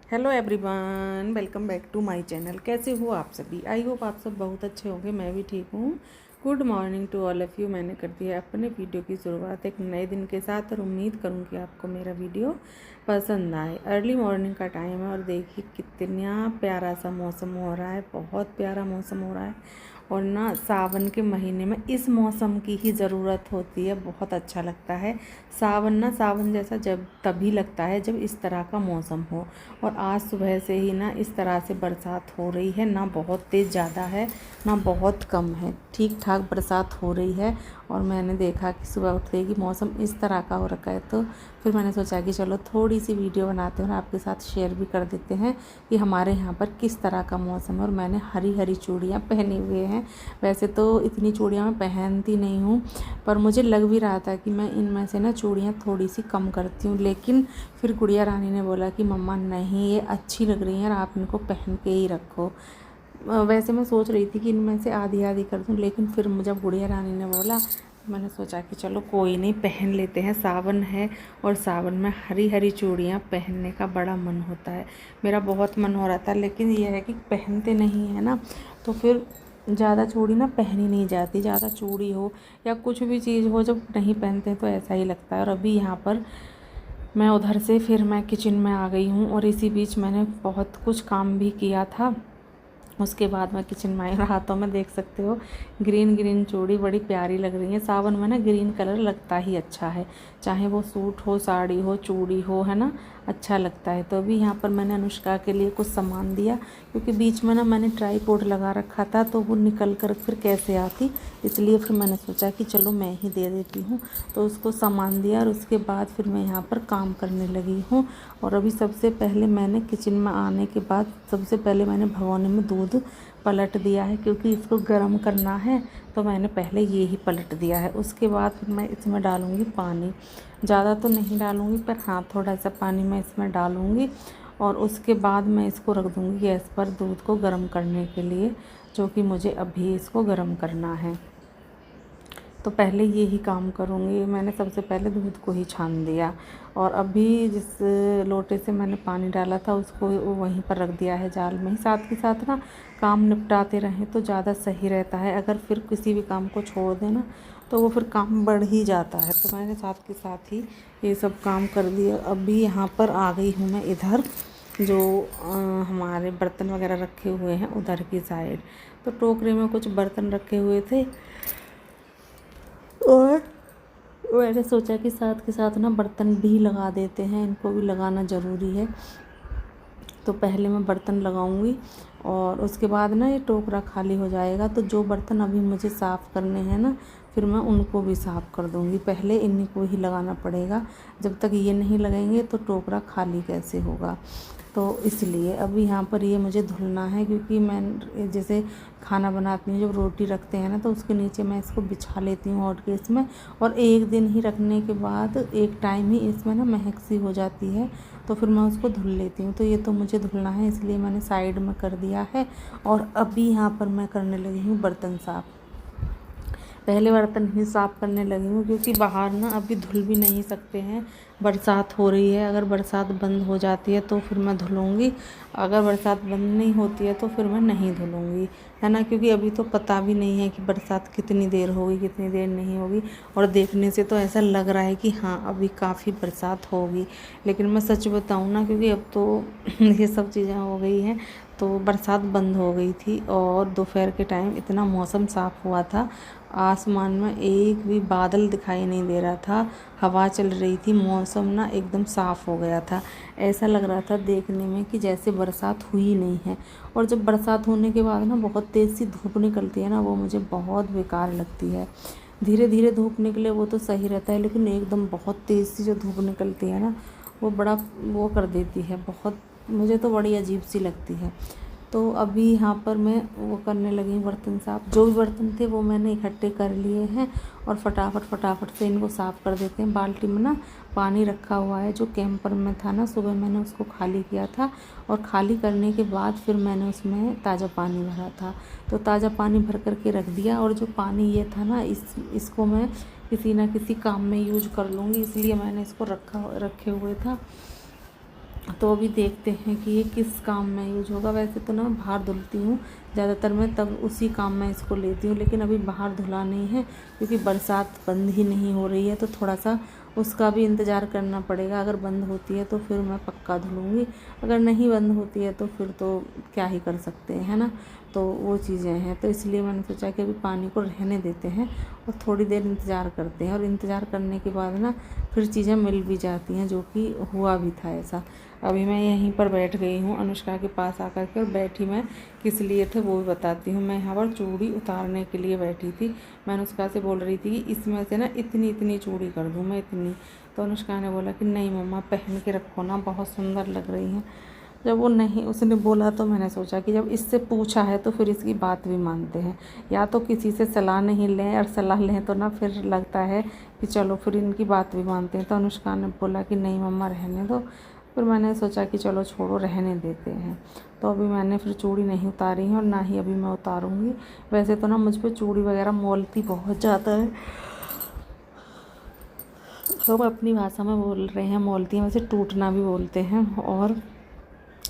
Hello everyone, welcome back to my channel. कैसे हो आप सभी? आई होप आप सब बहुत अच्छे होंगे। मैं भी ठीक हूँ। Good morning to all of you. मैंने कर दिया अपने वीडियो की शुरुआत एक नए दिन के साथ और उम्मीद करूँगी आपको मेरा वीडियो पसंद आए। अर्ली मॉर्निंग का टाइम है और देखिए कितना प्यारा सा मौसम हो रहा है। बहुत प्यारा मौसम हो रहा है और ना सावन के महीने में इस मौसम की ही ज़रूरत होती है। बहुत अच्छा लगता है सावन जैसा जब तभी लगता है जब इस तरह का मौसम हो। और आज सुबह से ही ना इस तरह से बरसात हो रही है, ना बहुत तेज़ ज़्यादा है ना बहुत कम है, ठीक ठाक बरसात हो रही है। और मैंने देखा कि सुबह उठते ही मौसम इस तरह का हो रखा है, तो फिर मैंने सोचा कि चलो थोड़ी सी वीडियो बनाते हैं और आपके साथ शेयर भी कर देते हैं कि हमारे यहाँ पर किस तरह का मौसम है। और मैंने हरी हरी चूड़ियाँ पहनी हुए हैं। वैसे तो इतनी चूड़ियाँ मैं पहनती नहीं हूँ, पर मुझे लग भी रहा था कि मैं इनमें से ना चूड़ियाँ थोड़ी सी कम करती हूँ, लेकिन फिर गुड़िया रानी ने बोला कि मम्मा नहीं, ये अच्छी लग रही हैं और आप इनको पहन के ही रखो। वैसे मैं सोच रही थी कि इनमें से आधी आधी कर दूं, लेकिन फिर जब गुड़िया रानी ने बोला तो मैंने सोचा कि चलो कोई नहीं, पहन लेते हैं। सावन है और सावन में हरी हरी चूड़ियाँ पहनने का बड़ा मन होता है। मेरा बहुत मन हो रहा था, लेकिन यह है कि पहनते नहीं है ना, तो फिर ज़्यादा चूड़ी ना पहनी नहीं जाती। ज़्यादा चूड़ी हो या कुछ भी चीज़ हो, जब नहीं पहनते तो ऐसा ही लगता है। और अभी यहाँ पर मैं उधर से फिर मैं किचन में आ गई हूँ और इसी बीच मैंने बहुत कुछ काम भी किया था। उसके बाद मैं किचन में आई और हाथों में देख सकते हो ग्रीन ग्रीन चूड़ी बड़ी प्यारी लग रही है। सावन में ना ग्रीन कलर लगता ही अच्छा है, चाहे वो सूट हो, साड़ी हो, चूड़ी हो, है ना, अच्छा लगता है। तो अभी यहाँ पर मैंने अनुष्का के लिए कुछ सामान दिया, क्योंकि बीच में ना मैंने ट्राईपॉड लगा रखा था तो वो निकल कर फिर कैसे आती, इसलिए फिर मैंने सोचा कि चलो मैं ही दे देती हूँ। तो उसको सामान दिया और उसके बाद फिर मैं यहाँ पर काम करने लगी हूँ। और अभी सबसे पहले मैंने किचन में आने के बाद सबसे पहले मैंने भगोने में दूध पलट दिया है, क्योंकि इसको गर्म करना है, तो मैंने पहले ये ही पलट दिया है। उसके बाद फिर मैं इसमें डालूँगी पानी। ज़्यादा तो नहीं डालूँगी, पर हाँ थोड़ा सा पानी मैं इसमें डालूँगी। और उसके बाद मैं इसको रख दूँगी गैस पर दूध को गर्म करने के लिए, जो कि मुझे अभी इसको गर्म करना है। तो पहले ये ही काम करूँगी। मैंने सबसे पहले दूध को ही छान दिया और अभी जिस लोटे से मैंने पानी डाला था उसको वहीं पर रख दिया है जाल में ही। साथ के साथ ना काम निपटाते रहें तो ज़्यादा सही रहता है। अगर फिर किसी भी काम को छोड़ दें ना तो वो फिर काम बढ़ ही जाता है। तो मैंने साथ के साथ ही ये सब काम कर दिया। अभी यहाँ पर आ गई हूँ मैं इधर, जो हमारे बर्तन वगैरह रखे हुए हैं उधर की साइड। तो टोकरे में कुछ बर्तन रखे हुए थे और मैंने सोचा कि साथ के साथ ना बर्तन भी लगा देते हैं, इनको भी लगाना ज़रूरी है। तो पहले मैं बर्तन लगाऊंगी और उसके बाद ना ये टोकरा खाली हो जाएगा, तो जो बर्तन अभी मुझे साफ़ करने हैं ना फिर मैं उनको भी साफ़ कर दूंगी। पहले इन्हीं को ही लगाना पड़ेगा, जब तक ये नहीं लगेंगे तो टोकरा खाली कैसे होगा। तो इसलिए अभी यहाँ पर ये मुझे धुलना है, क्योंकि मैं जैसे खाना बनाती हूँ, जब रोटी रखते हैं ना तो उसके नीचे मैं इसको बिछा लेती हूँ हॉट केस में, और एक दिन ही रखने के बाद एक टाइम ही इसमें ना महक सी हो जाती है, तो फिर मैं उसको धुल लेती हूँ। तो ये तो मुझे धुलना है, इसलिए मैंने साइड में कर दिया है। और अभी यहाँ पर मैं करने लगी हूँ बर्तन साफ़। पहले बर्तन ही साफ़ करने लगी हूँ, क्योंकि बाहर ना अभी धुल भी नहीं सकते हैं, बरसात हो रही है। अगर बरसात बंद हो जाती है तो फिर मैं धुलूँगी, अगर बरसात बंद नहीं होती है तो फिर मैं नहीं धुलूँगी, है ना। क्योंकि अभी तो पता भी नहीं है कि बरसात कितनी देर होगी कितनी देर नहीं होगी। और देखने से तो ऐसा लग रहा है कि हाँ अभी काफ़ी बरसात होगी, लेकिन मैं सच बताऊँ ना, क्योंकि अब तो ये सब चीज़ें हो गई हैं, तो बरसात बंद हो गई थी और दोपहर के टाइम इतना मौसम साफ़ हुआ था, आसमान में एक भी बादल दिखाई नहीं दे रहा था, हवा चल रही थी, मौसम ना एकदम साफ़ हो गया था। ऐसा लग रहा था देखने में कि जैसे बरसात हुई नहीं है। और जब बरसात होने के बाद ना बहुत तेज़ सी धूप निकलती है ना, वो मुझे बहुत बेकार लगती है। धीरे धीरे धूप निकले वो तो सही रहता है, लेकिन एकदम बहुत तेज़ सी जो धूप निकलती है ना वो बड़ा वो कर देती है, बहुत मुझे तो बड़ी अजीब सी लगती है। तो अभी यहाँ पर मैं वो करने लगी हूँ बर्तन साफ़। जो भी बर्तन थे वो मैंने इकट्ठे कर लिए हैं और फटाफट से इनको साफ़ कर देते हैं। बाल्टी में ना पानी रखा हुआ है, जो कैंपर में था ना, सुबह मैंने उसको खाली किया था और खाली करने के बाद फिर मैंने उसमें ताज़ा पानी भरा था। तो ताज़ा पानी भर कर के रख दिया, और जो पानी ये था ना इसको मैं किसी ना किसी काम में यूज कर लूँगी, इसलिए मैंने इसको रखे हुए था। तो अभी देखते हैं कि ये किस काम में यूज होगा। वैसे तो ना बाहर धुलती हूँ ज़्यादातर, मैं तब उसी काम में इसको लेती हूँ, लेकिन अभी बाहर धुला नहीं है क्योंकि बरसात बंद ही नहीं हो रही है, तो थोड़ा सा उसका भी इंतज़ार करना पड़ेगा। अगर बंद होती है तो फिर मैं पक्का धुलूँगी, अगर नहीं बंद होती है तो फिर तो क्या ही कर सकते हैं, है ना। तो वो चीज़ें हैं, तो इसलिए मैंने सोचा कि अभी पानी को रहने देते हैं और थोड़ी देर इंतज़ार करते हैं, और इंतज़ार करने के बाद ना फिर चीज़ें मिल भी जाती हैं, जो कि हुआ भी था ऐसा। अभी मैं यहीं पर बैठ गई हूँ अनुष्का के पास आकर के, और बैठी मैं किस लिए थे वो भी बताती हूँ। मैं यहाँ पर चूड़ी उतारने के लिए बैठी थी। मैं अनुष्का से बोल रही थी कि इसमें से ना इतनी इतनी चूड़ी कर दूँ मैं, इतनी। तो अनुष्का ने बोला कि नहीं मम्मा, पहन के रखो ना, बहुत सुंदर लग रही हैं। जब वो नहीं उसने बोला तो मैंने सोचा कि जब इससे पूछा है तो फिर इसकी बात भी मानते हैं। या तो किसी से सलाह नहीं लें, और सलाह लें तो ना फिर लगता है कि चलो फिर इनकी बात भी मानते हैं। तो अनुष्का ने बोला कि नहीं मम्मा रहने दो। फिर मैंने सोचा कि चलो छोड़ो, रहने देते हैं। तो अभी मैंने फिर चूड़ी नहीं उतारी है, और ना ही अभी मैं उतारूँगी। वैसे तो ना मुझ पर चूड़ी वगैरह मोलती बहुत ज़्यादा है, तो अपनी भाषा में बोल रहे हैं मोलती हैं, वैसे टूटना भी बोलते हैं। और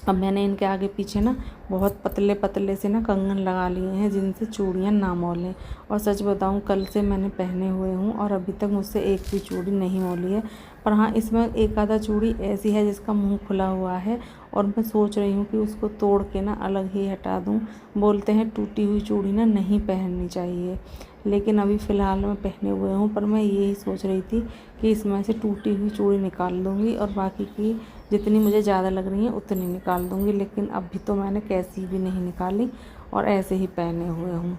अब मैंने इनके आगे पीछे ना बहुत पतले पतले से ना कंगन लगा लिए हैं, जिनसे चूड़ियाँ ना मौलें। और सच बताऊं, कल से मैंने पहने हुए हूँ और अभी तक मुझसे एक भी चूड़ी नहीं मौली है। पर हाँ, इसमें एक आधा चूड़ी ऐसी है जिसका मुंह खुला हुआ है, और मैं सोच रही हूँ कि उसको तोड़ के ना अलग ही हटा दूँ। बोलते हैं टूटी हुई चूड़ी ना नहीं पहननी चाहिए, लेकिन अभी फ़िलहाल मैं पहने हुए हूँ। पर मैं यही सोच रही थी कि इसमें से टूटी हुई चूड़ी निकाल दूँगी, और बाकी की जितनी मुझे ज़्यादा लग रही हैं उतनी निकाल दूँगी। लेकिन अभी तो मैंने कैसी भी नहीं निकाली और ऐसे ही पहने हुए हूँ।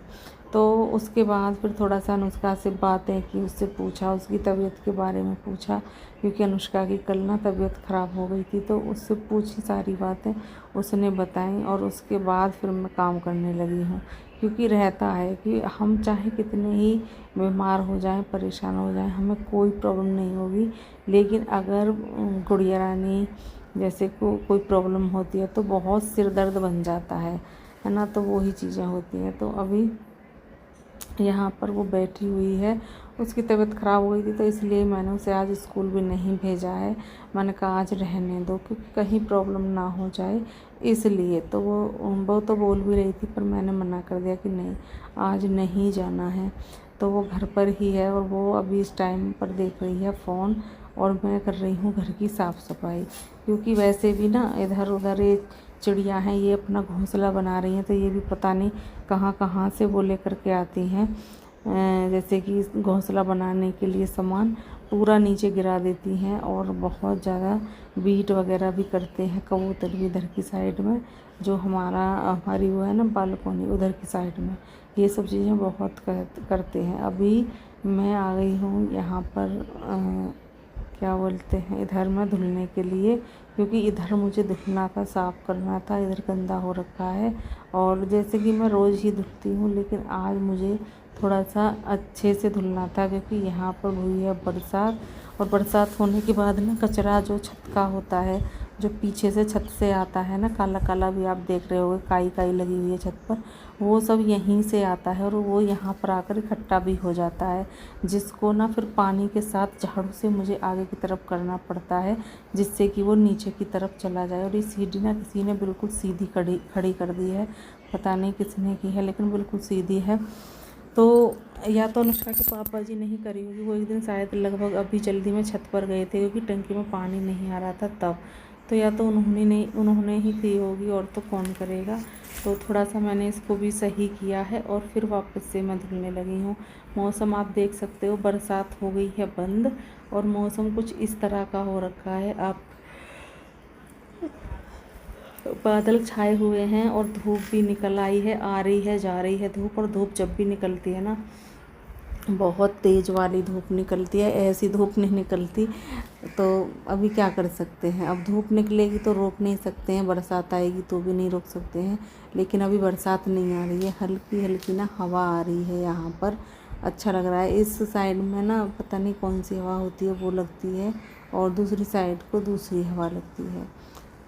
तो उसके बाद फिर थोड़ा सा अनुष्का से बातें की, उससे पूछा, उसकी तबीयत के बारे में पूछा, क्योंकि अनुष्का की कल ना तबीयत ख़राब हो गई थी। तो उससे पूछी, सारी बातें उसने बताई, और उसके बाद फिर मैं काम करने लगी हूँ। क्योंकि रहता है कि हम चाहे कितने ही बीमार हो जाएं, परेशान हो जाएं, हमें कोई प्रॉब्लम नहीं होगी। लेकिन अगर गुड़िया रानी जैसे को कोई प्रॉब्लम होती है तो बहुत सिर दर्द बन जाता है ना। तो वही चीज़ें होती हैं। तो अभी यहाँ पर वो बैठी हुई है, उसकी तबीयत ख़राब हो गई थी, तो इसलिए मैंने उसे आज स्कूल भी नहीं भेजा है। मैंने कहा आज रहने दो, क्योंकि कहीं प्रॉब्लम ना हो जाए, इसलिए। तो वो तो बोल भी रही थी, पर मैंने मना कर दिया कि नहीं, आज नहीं जाना है। तो वो घर पर ही है, और वो अभी इस टाइम पर देख रही है फ़ोन, और मैं कर रही हूँ घर की साफ़ सफाई। क्योंकि वैसे भी ना इधर उधर ये चिड़िया हैं, ये अपना घोंसला बना रही हैं, तो ये भी पता नहीं कहाँ कहाँ से वो लेकर के आती हैं। जैसे कि घोंसला बनाने के लिए सामान पूरा नीचे गिरा देती हैं, और बहुत ज़्यादा बीट वगैरह भी करते हैं। कबूतर भी इधर की साइड में, जो हमारी वो है ना बालकोनी, उधर की साइड में ये सब चीज़ें बहुत करते हैं। अभी मैं आ गई हूँ यहाँ पर क्या बोलते हैं, इधर मैं धुलने के लिए, क्योंकि इधर मुझे धुलना था, साफ़ करना था, इधर गंदा हो रखा है। और जैसे कि मैं रोज़ ही धुलती हूँ, लेकिन आज मुझे थोड़ा सा अच्छे से धुलना था, क्योंकि यहाँ पर हुई है बरसात, और बरसात होने के बाद ना कचरा जो छत का होता है, जो पीछे से छत से आता है ना, काला काला भी आप देख रहे होगे, काई काई लगी हुई है छत पर, वो सब यहीं से आता है, और वो यहाँ पर आकर इकट्ठा भी हो जाता है, जिसको ना फिर पानी के साथ झाड़ू से मुझे आगे की तरफ करना पड़ता है, जिससे कि वो नीचे की तरफ चला जाए। और ये सीढ़ी ना किसी ने बिल्कुल सीधी खड़ी कर दी है, पता नहीं किसने की है, लेकिन बिल्कुल सीधी है। तो या तो अनुष्का के पापा जी नहीं करी होगी, वो एक दिन शायद लगभग अभी जल्दी में छत पर गए थे, क्योंकि टंकी में पानी नहीं आ रहा था तब। तो या तो उन्होंने ही की होगी, और तो कौन करेगा। तो थोड़ा सा मैंने इसको भी सही किया है, और फिर वापस से मैं धुलने लगी हूँ। मौसम आप देख सकते हो, बरसात हो गई है बंद, और मौसम कुछ इस तरह का हो रखा है। आप बादल छाए हुए हैं, और धूप भी निकल आई है, आ रही है जा रही है धूप। और धूप जब भी निकलती है ना, बहुत तेज़ वाली धूप निकलती है, ऐसी धूप नहीं निकलती। तो अभी क्या कर सकते हैं, अब धूप निकलेगी तो रोक नहीं सकते हैं, बरसात आएगी तो भी नहीं रोक सकते हैं। लेकिन अभी बरसात नहीं आ रही है, हल्की हल्की ना हवा आ रही है यहाँ पर, अच्छा लग रहा है। इस साइड में ना पता नहीं कौन सी हवा होती है, वो लगती है, और दूसरी साइड को दूसरी हवा लगती है।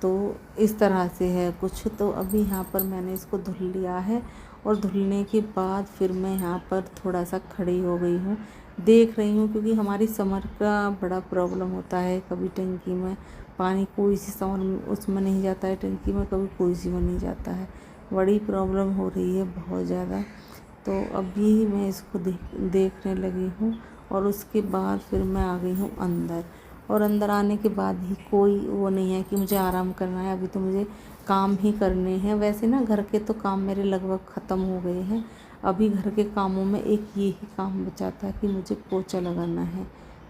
तो इस तरह से है कुछ। तो अभी यहाँ पर मैंने इसको धुल लिया है, और धुलने के बाद फिर मैं यहाँ पर थोड़ा सा खड़ी हो गई हूँ, देख रही हूँ, क्योंकि हमारी समर का बड़ा प्रॉब्लम होता है, कभी टंकी में पानी कोई सी साउंड उसमें नहीं जाता है, टंकी में कभी कोई सी में नहीं जाता है। बड़ी प्रॉब्लम हो रही है बहुत ज़्यादा। तो अभी मैं इसको देखने लगी हूँ और उसके बाद फिर मैं आ गई हूँ अंदर। और अंदर आने के बाद ही कोई वो नहीं है कि मुझे आराम करना है, अभी तो मुझे काम ही करने हैं। वैसे ना घर के तो काम मेरे लगभग ख़त्म हो गए हैं। अभी घर के कामों में एक ये ही काम बचा था कि मुझे पोछा लगाना है।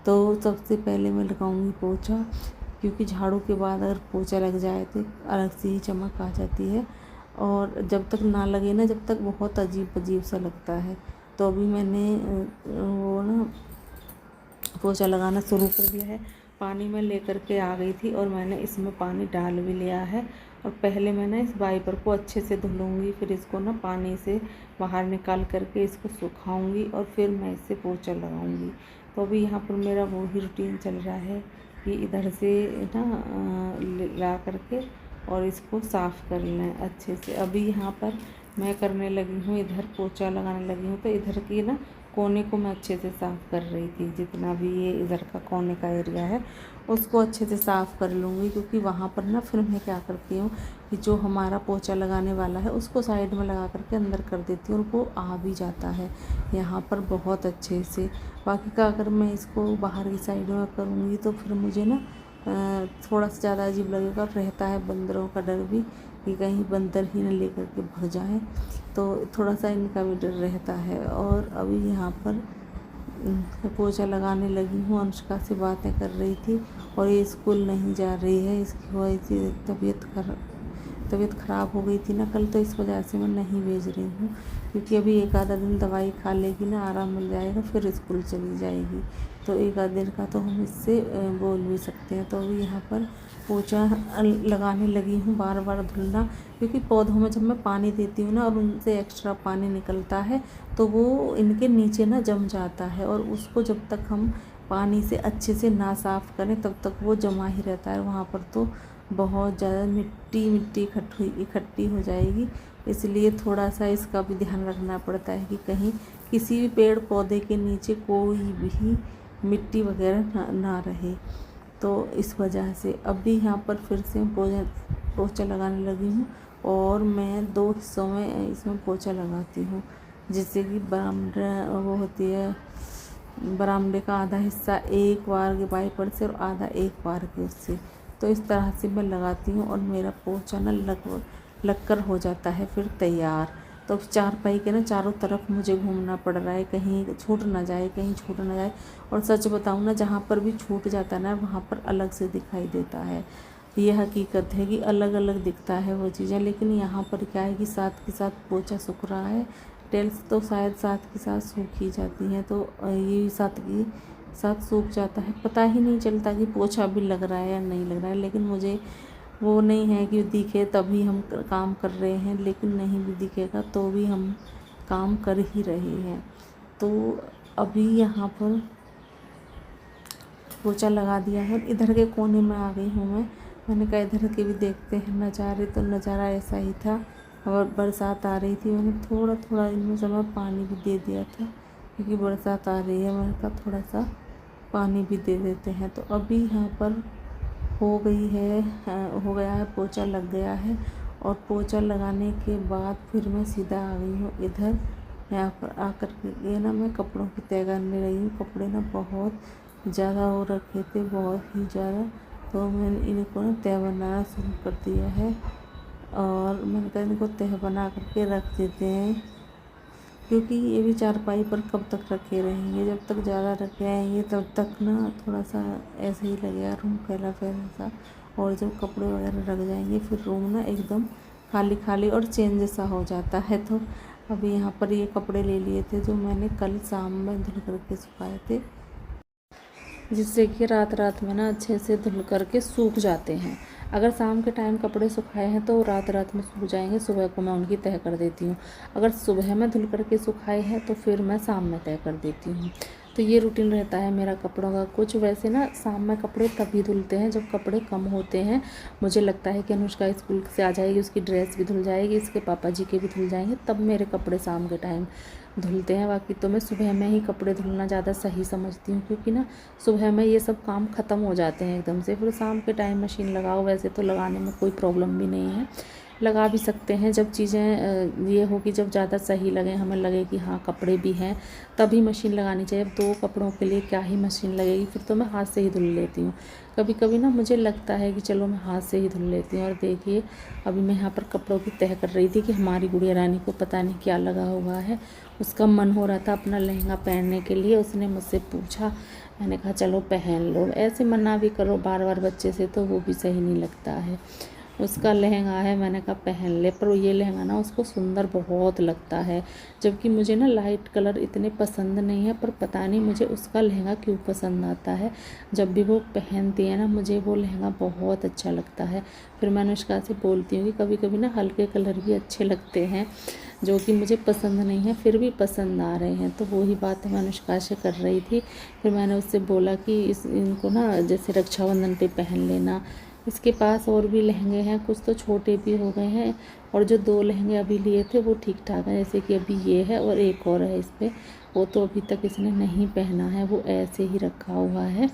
तो सबसे पहले मैं लगाऊंगी पोछा, क्योंकि झाड़ू के बाद अगर पोछा लग जाए तो अलग से ही चमक आ जाती है। और जब तक ना लगे ना, जब तक बहुत अजीब अजीब सा लगता है। तो अभी मैंने वो ना पोछा लगाना शुरू कर दिया है। पानी में लेकर के आ गई थी और मैंने इसमें पानी डाल भी लिया है। और पहले मैं ना इस वाइपर को अच्छे से धुलूँगी, फिर इसको ना पानी से बाहर निकाल करके इसको सुखाऊंगी और फिर मैं इससे पोछा लगाऊंगी। तो अभी यहाँ पर मेरा वो ही रूटीन चल रहा है कि इधर से ना ला करके और इसको साफ़ कर लें अच्छे से। अभी यहाँ पर मैं करने लगी हूँ, इधर पोछा लगाने लगी हूँ। तो इधर की ना कोने को मैं अच्छे से साफ़ कर रही थी, जितना भी ये इधर का कोने का एरिया है उसको अच्छे से साफ़ कर लूँगी। क्योंकि वहाँ पर ना फिर मैं क्या करती हूँ कि जो हमारा पोछा लगाने वाला है उसको साइड में लगा करके अंदर कर देती हूँ और वो आ भी जाता है यहाँ पर बहुत अच्छे से। बाकी का अगर मैं इसको बाहर की साइड में करूँगी तो फिर मुझे ना थोड़ा सा ज़्यादा अजीब लगेगा। रहता है बंदरों का डर भी कि कहीं बंदर ही न लेकर के भाग जाएं, तो थोड़ा सा इनका भी डर रहता है। और अभी यहाँ पर पोछा लगाने लगी हूँ। अनुष्का से बातें कर रही थी और ये स्कूल नहीं जा रही है, इसकी वजह से तबीयत ख़राब हो गई थी ना कल, तो इस वजह से मैं नहीं भेज रही हूँ। क्योंकि अभी एक आधा दिन दवाई खा लेगी ना, आराम मिल जाएगा, फिर स्कूल चली जाएगी। तो एक आध दिन का तो हम इससे बोल भी सकते हैं। तो अभी यहाँ पर पोछा लगाने लगी हूँ, बार बार धुलना। क्योंकि पौधों में जब मैं पानी देती हूँ ना और उनसे एक्स्ट्रा पानी निकलता है तो वो इनके नीचे ना जम जाता है, और उसको जब तक हम पानी से अच्छे से ना साफ़ करें तब तक वो जमा ही रहता है वहाँ पर। तो बहुत ज़्यादा मिट्टी इकट्ठी हो जाएगी। इसलिए थोड़ा सा इसका भी ध्यान रखना पड़ता है कि कहीं किसी भी पेड़ पौधे के नीचे कोई भी मिट्टी वगैरह ना रहे। तो इस वजह से अभी यहाँ पर फिर से पोछा लगाने लगी हूँ। और मैं 2 हिस्सों में इसमें पोछा लगाती हूँ, जिससे कि बरामदा वो होती है, बरामदे का आधा हिस्सा एक बार के वाइपर से और आधा एक बार के उससे। तो इस तरह से मैं लगाती हूँ और मेरा पोछा ना लग कर हो जाता है फिर तैयार। तो चारपाई के ना चारों तरफ मुझे घूमना पड़ रहा है, कहीं छूट ना जाए, कहीं छूट ना जाए। और सच बताऊँ ना, जहाँ पर भी छूट जाता है ना वहाँ पर अलग से दिखाई देता है। ये हकीकत है कि अलग अलग दिखता है वो चीज़ें। लेकिन यहाँ पर क्या है कि साथ के साथ पोछा सूख रहा है, टेल्स तो शायद साथ के साथ सूख ही जाती हैं, तो ये साथ के साथ सूख जाता है। पता ही नहीं चलता कि पोछा भी लग रहा है या नहीं लग रहा है। लेकिन मुझे वो नहीं है कि दिखे तभी हम काम कर रहे हैं, लेकिन नहीं भी दिखेगा तो भी हम काम कर ही रहे हैं। तो अभी यहाँ पर पोछा लगा दिया है। इधर के कोने में आ गई हूँ मैंने कहा इधर के भी देखते हैं नज़ारे। तो नज़ारा ऐसा ही था, और बरसात आ रही थी। मैंने थोड़ा थोड़ा इनमें समय पानी भी दे दिया था, क्योंकि बरसात आ रही है। मैंने कहा थोड़ा सा पानी भी दे देते हैं। तो अभी यहाँ पर हो गया है, पोछा लग गया है। और पोछा लगाने के बाद फिर मैं सीधा आ गई हूँ इधर। यहाँ पर आकर के ना मैं कपड़ों की तय करने लगी हूँ। कपड़े ना बहुत ज़्यादा हो रखे थे, बहुत ही ज़्यादा। तो मैंने इनको ना तय बनाना शुरू कर दिया है, और मैंने कहा इनको तह बना करके रख देते हैं। क्योंकि ये भी चारपाई पर कब तक रखे रहेंगे, जब तक ज़्यादा रखे रहेंगे तब तक ना थोड़ा सा ऐसे ही लगेगा रूम फैला फैला सा। और जब कपड़े वगैरह रख जाएंगे फिर रूम ना एकदम खाली खाली और चेंज सा हो जाता है। तो अभी यहाँ पर ये कपड़े ले लिए थे जो मैंने कल शाम में धुल करके सुखाए थे, जिससे कि रात में ना अच्छे से धुल करके सूख जाते हैं। अगर शाम के टाइम कपड़े सुखाए हैं तो रात में सूख जाएंगे, सुबह को मैं उनकी तह कर देती हूँ। अगर सुबह में धुल करके सुखाए हैं तो फिर मैं शाम में तह कर देती हूँ। तो ये रूटीन रहता है मेरा कपड़ों का। कुछ वैसे ना शाम में कपड़े तभी धुलते हैं जब कपड़े कम होते हैं। मुझे लगता है कि अनुष्का स्कूल से आ जाएगी, उसकी ड्रेस भी धुल जाएगी, इसके पापा जी के भी धुल जाएंगे, तब मेरे कपड़े शाम के टाइम धुलते हैं। बाकी तो मैं सुबह में ही कपड़े धुलना ज़्यादा सही समझती हूँ, क्योंकि ना सुबह में ये सब काम ख़त्म हो जाते हैं एकदम से। फिर शाम के टाइम मशीन लगाओ, वैसे तो लगाने में कोई प्रॉब्लम भी नहीं है, लगा भी सकते हैं। जब चीज़ें ये हो कि जब ज़्यादा सही लगे, हमें लगे कि हाँ कपड़े भी हैं, तभी मशीन लगानी चाहिए। अब 2 कपड़ों के लिए क्या ही मशीन लगेगी, फिर तो मैं हाथ से ही धुल लेती हूँ। कभी कभी ना मुझे लगता है कि चलो मैं हाथ से ही धुल लेती हूँ। और देखिए अभी मैं यहाँ पर कपड़ों की तह कर रही थी कि हमारी गुड़िया रानी को पता नहीं क्या लगा हुआ है, उसका मन हो रहा था अपना लहंगा पहनने के लिए। उसने मुझसे पूछा, मैंने कहा चलो पहन लो। ऐसे मना भी करो बार बार बच्चे से तो वो भी सही नहीं लगता है। उसका लहंगा है, मैंने कहा पहन ले। पर ये लहंगा ना उसको सुंदर बहुत लगता है, जबकि मुझे ना लाइट कलर इतने पसंद नहीं है। पर पता नहीं मुझे उसका लहंगा क्यों पसंद आता है। जब भी वो पहनती है ना, मुझे वो लहंगा बहुत अच्छा लगता है। फिर मैं अनुष्का से बोलती हूँ कि कभी कभी ना हल्के कलर भी अच्छे लगते हैं, जो कि मुझे पसंद नहीं है फिर भी पसंद आ रहे हैं। तो वही बात मैं अनुष्का से कर रही थी। फिर मैंने उससे बोला कि इनको ना जैसे रक्षाबंधन पे पहन लेना। इसके पास और भी लहंगे हैं, कुछ तो छोटे भी हो गए हैं, और जो 2 लहंगे अभी लिए थे वो ठीक ठाक हैं। जैसे कि अभी ये है और एक और है इस पर, वो तो अभी तक इसने नहीं पहना है, वो ऐसे ही रखा हुआ है।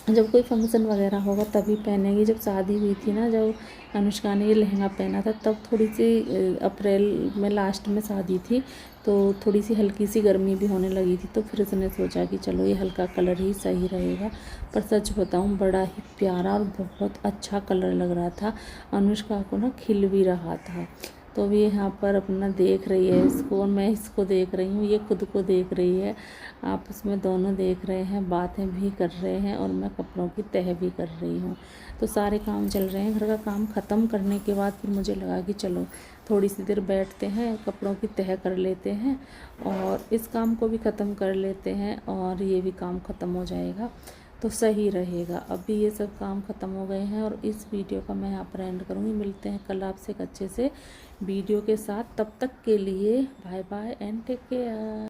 जब कोई फंक्शन वगैरह होगा तभी पहनेगी। जब शादी हुई थी ना, जब अनुष्का ने ये लहंगा पहना था, तब थोड़ी सी अप्रैल में लास्ट में शादी थी, तो थोड़ी सी हल्की सी गर्मी भी होने लगी थी। तो फिर उसने सोचा कि चलो ये हल्का कलर ही सही रहेगा। पर सच बताऊं, बड़ा ही प्यारा और बहुत अच्छा कलर लग रहा था, अनुष्का को ना खिल भी रहा था। तो अभी यहाँ पर अपना देख रही है इसको, और मैं इसको देख रही हूँ, ये खुद को देख रही है। आपस में दोनों देख रहे हैं, बातें भी कर रहे हैं, और मैं कपड़ों की तह भी कर रही हूँ। तो सारे काम चल रहे हैं। घर का काम ख़त्म करने के बाद फिर मुझे लगा कि चलो थोड़ी सी देर बैठते हैं, कपड़ों की तह कर लेते हैं, और इस काम को भी ख़त्म कर लेते हैं, और ये भी काम ख़त्म हो जाएगा तो सही रहेगा। अभी ये सब काम ख़त्म हो गए हैं, और इस वीडियो का मैं यहाँ पर एंड करूँगी। मिलते हैं कल आपसे एक अच्छे से वीडियो के साथ। तब तक के लिए bye bye and take care.